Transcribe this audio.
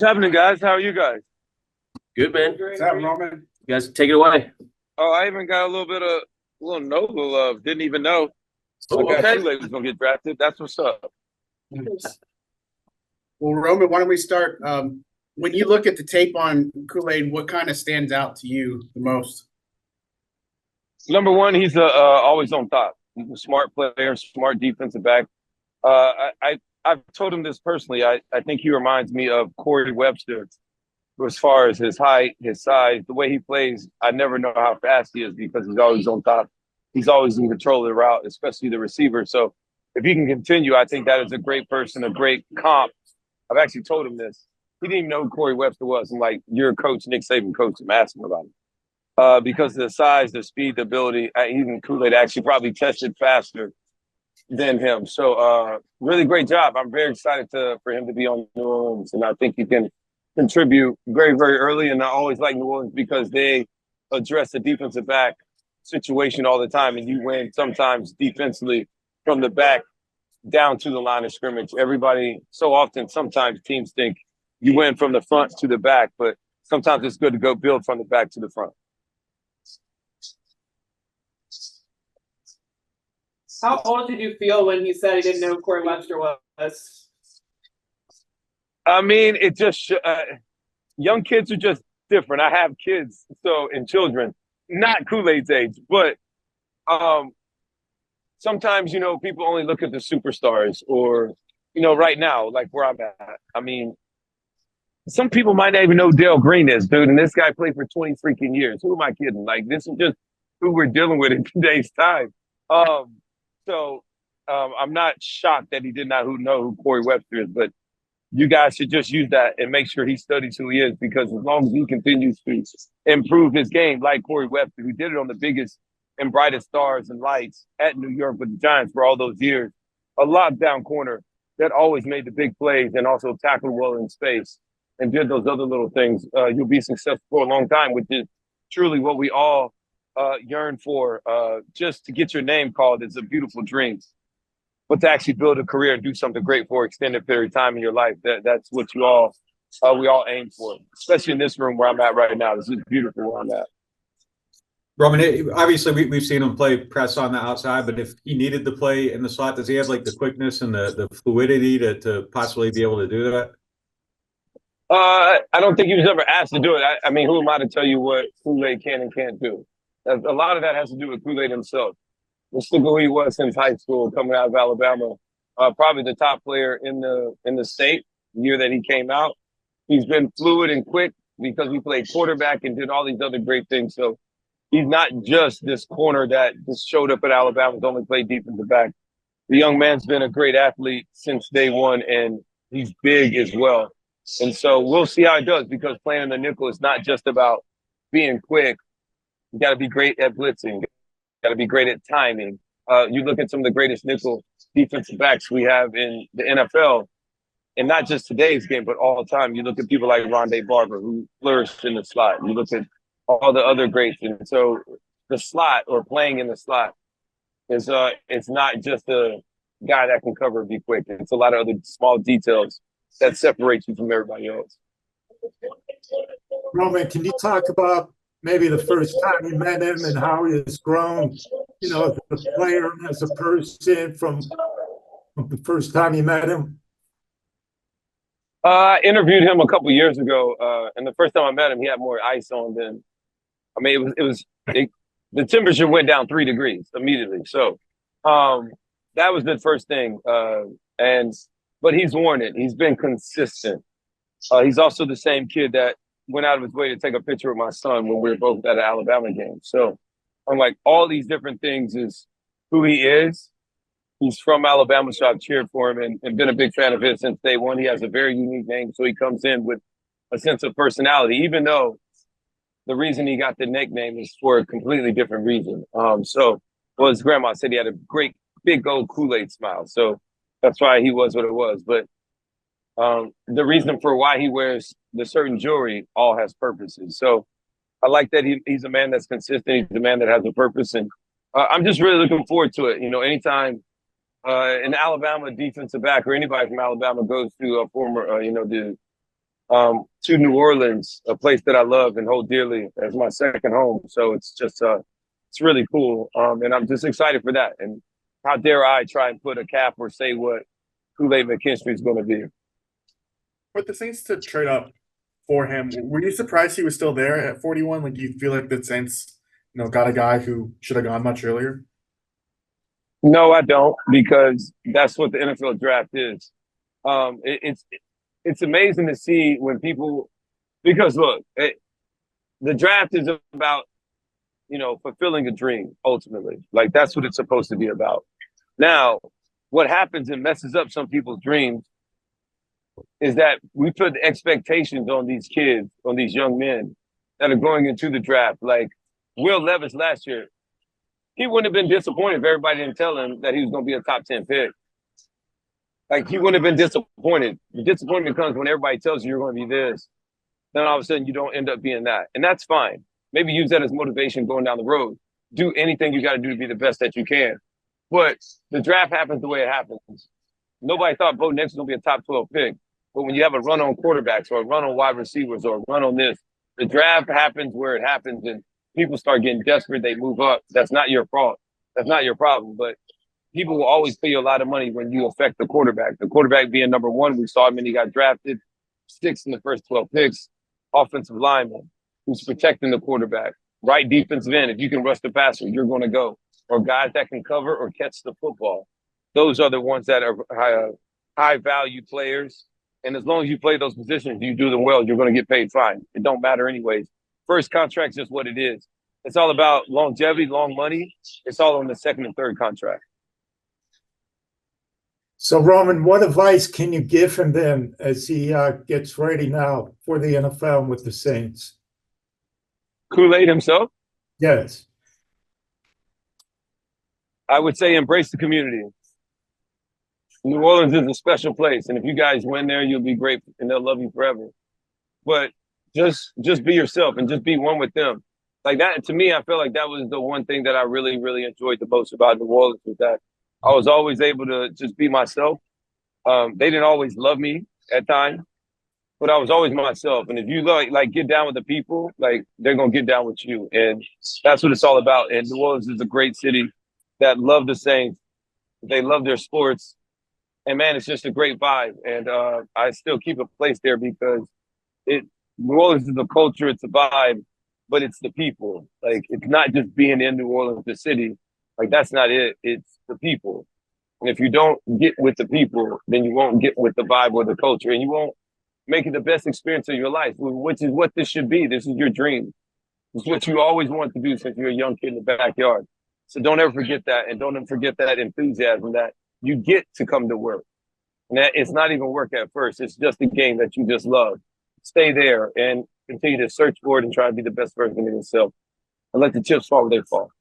Happening, guys? How are you guys? Good, man. What's up, Roman? You guys take it away. Oh, I even got a little Nova love. Didn't even know. Oh, I got okay. Kool-Aid was gonna get drafted. That's what's up. Well, Roman, why don't we start? When you look at the tape on Kool-Aid, what kind of stands out to you the most? Number one, he's always on top. He's a smart player, smart defensive back. I've told him this personally. I think he reminds me of Corey Webster as far as his height, his size, the way he plays. I never know how fast he is because he's always on top. He's always in control of the route, especially the receiver. So if he can continue, I think that is a great person, a great comp. I've actually told him this. He didn't even know who Corey Webster was. I'm like, you're a coach, Nick Saban coach. I'm asking about him. Because of the size, the speed, the ability, even Kool-Aid actually probably tested faster than him. So really great job. I'm very excited for him to be on New Orleans, and I think he can contribute very, very early. And I always like New Orleans because they address the defensive back situation all the time, and you win sometimes defensively from the back down to the line of scrimmage. Everybody, so often, sometimes teams think you win from the front to the back, but sometimes it's good to go build from the back to the front. How old did you feel when he said he didn't know who Corey Webster was? I mean, it just young kids are just different. I have kids, and children, not Kool-Aid's age, but sometimes people only look at the superstars, or right now, like where I'm at. I mean, some people might not even know Dale Green is, dude, and this guy played for 20 freaking years. Who am I kidding? Like, this is just who we're dealing with in today's time. I'm not shocked that he did not know who Corey Webster is, but you guys should just use that and make sure he studies who he is, because as long as he continues to improve his game like Corey Webster, who did it on the biggest and brightest stars and lights at New York with the Giants for all those years, a lockdown corner that always made the big plays and also tackled well in space and did those other little things, you'll be successful for a long time, which is truly what we all yearn for. Just to get your name called is a beautiful dream, but to actually build a career and do something great for an extended period of time in your life, that's what we all aim for, especially in this room where I'm at right now. This is beautiful where I'm at. Roman, obviously we've seen him play press on the outside, but if he needed to play in the slot, does he have like the quickness and the fluidity to possibly be able to do that? I don't think he was ever asked to do it. I mean, who am I to tell you what Kool-Aid can and can't do? A lot of that has to do with Kool-Aid himself. Let's look at who he was since high school, coming out of Alabama. Probably the top player in the state the year that he came out. He's been fluid and quick because he played quarterback and did all these other great things. So he's not just this corner that just showed up at Alabama and only played defensive back. The young man's been a great athlete since day one, and he's big as well. And so we'll see how he does, because playing in the nickel is not just about being quick. You got to be great at blitzing. You got to be great at timing. You look at some of the greatest nickel defensive backs we have in the NFL, and not just today's game, but all the time. You look at people like Rondé Barber, who flourished in the slot. You look at all the other greats. And so the slot, or playing in the slot, is it's not just a guy that can cover and be quick. It's a lot of other small details that separates you from everybody else. Roman, can you talk about maybe the first time you met him and how he has grown, as a player and as a person from the first time you met him? I interviewed him a couple years ago, and the first time I met him, he had more ice on than. I mean, the temperature went down 3 degrees immediately. So that was the first thing. But he's worn it. He's been consistent. He's also the same kid that went out of his way to take a picture with my son when we were both at an Alabama game. So I'm like, all these different things is who he is. He's from Alabama, so I've cheered for him and been a big fan of his since day one. He has a very unique name, so he comes in with a sense of personality, even though the reason he got the nickname is for a completely different reason. His grandma said he had a great big old Kool-Aid smile. So that's why he was what it was. But the reason for why he wears the certain jewelry all has purposes. So I like that he's a man that's consistent. He's a man that has a purpose. And I'm just really looking forward to it. Anytime an Alabama defensive back or anybody from Alabama goes to a former, to New Orleans, a place that I love and hold dearly as my second home. So it's just it's really cool. And I'm just excited for that. And how dare I try and put a cap or say what Kool-Aid McKinstry is going to be. For the Saints to trade up for him, were you surprised he was still there at 41? Like, do you feel like the Saints, got a guy who should have gone much earlier? No, I don't, because that's what the NFL draft is. It's amazing to see when people, because look, the draft is about, fulfilling a dream ultimately. Like, that's what it's supposed to be about. Now, what happens and messes up some people's dreams is that we put expectations on these kids, on these young men that are going into the draft. Like Will Levis last year, he wouldn't have been disappointed if everybody didn't tell him that he was going to be a top 10 pick. Like, he wouldn't have been disappointed. The disappointment comes when everybody tells you you're going to be this. Then all of a sudden you don't end up being that. And that's fine. Maybe use that as motivation going down the road. Do anything you got to do to be the best that you can. But the draft happens the way it happens. Nobody thought Bo Nix was going to be a top 12 pick. But when you have a run on quarterbacks or a run on wide receivers or a run on this, the draft happens where it happens and people start getting desperate. They move up. That's not your fault. That's not your problem. But people will always pay you a lot of money when you affect the quarterback. The quarterback being number one, we saw him when he got drafted, 6 in the first 12 picks, offensive lineman who's protecting the quarterback, right defensive end. If you can rush the passer, you're going to go. Or guys that can cover or catch the football. Those are the ones that are high value players. And as long as you play those positions, you do them well, you're going to get paid fine. It don't matter anyways. First contract's just what it is. It's all about longevity, long money. It's all on the second and third contract. So, Roman, what advice can you give him then as he gets ready now for the NFL with the Saints? Kool-Aid himself? Yes. I would say embrace the community. New Orleans is a special place, and if you guys win there, you'll be great, and they'll love you forever. But just be yourself and just be one with them. Like that, to me, I feel like that was the one thing that I really, really enjoyed the most about New Orleans was that I was always able to just be myself. They didn't always love me at times, but I was always myself. And if you like get down with the people, like they're gonna get down with you, and that's what it's all about. And New Orleans is a great city that love the Saints. They love their sports. And man, it's just a great vibe. And I still keep a place there because New Orleans is a culture, it's a vibe, but it's the people. Like, it's not just being in New Orleans, the city. Like, that's not it. It's the people. And if you don't get with the people, then you won't get with the vibe or the culture. And you won't make it the best experience of your life, which is what this should be. This is your dream. It's what you always want to do since you're a young kid in the backyard. So don't ever forget that. And don't ever forget that enthusiasm that you get to come to work. And that it's not even work at first. It's just a game that you just love. Stay there and continue to search for it and try to be the best version of yourself. And let the chips fall where they fall.